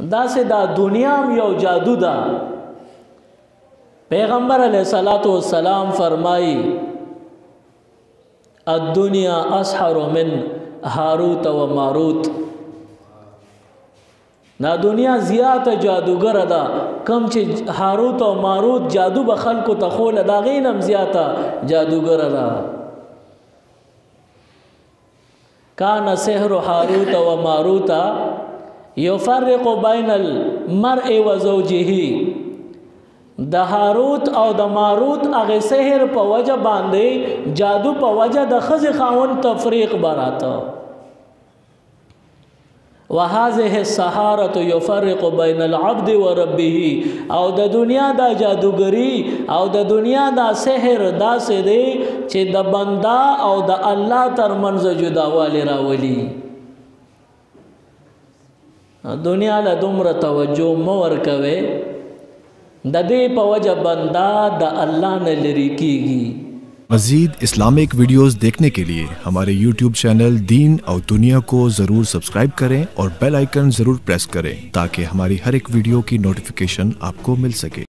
دا سے دا دنیا یو جادو دا. پیغمبر علیہ الصلوۃ والسلام فرمائی الدنیا اسحر من هاروت و ماروت. نا دنیا زیات جادوگر دا کم چې هاروت او ماروت جادو به خلکو ته خول دا غینم زیاته جادوگر دا. کان سحر هاروت و ماروت یفرق بین المرء و زوجه. د هاروت او د ماروت هغه سحر په وجه باندې جادو په وجه د ښځې خاوند تفریق براته. وهذه السحارة يفرق بين العبد وربه. او د دنیا دا جادوګری او د دنیا دا سحر داسې دی چې د بندا او د الله ترمنځ جداوالی راولي. دنیا له دومره توجه مه ورکوئ، د دې په وجه بندا د الله نه لرې کیږي. मज़ीद Islamic videos देखने के लिए हमारे YouTube चैनल दीन और दुनिया को ज़रूर सब्सक्राइब करें और बेल आइकन ज़रूर प्रेस करें ताकि हमारी हर एक वीडियो की नोटिफिकेशन आपको मिल सके।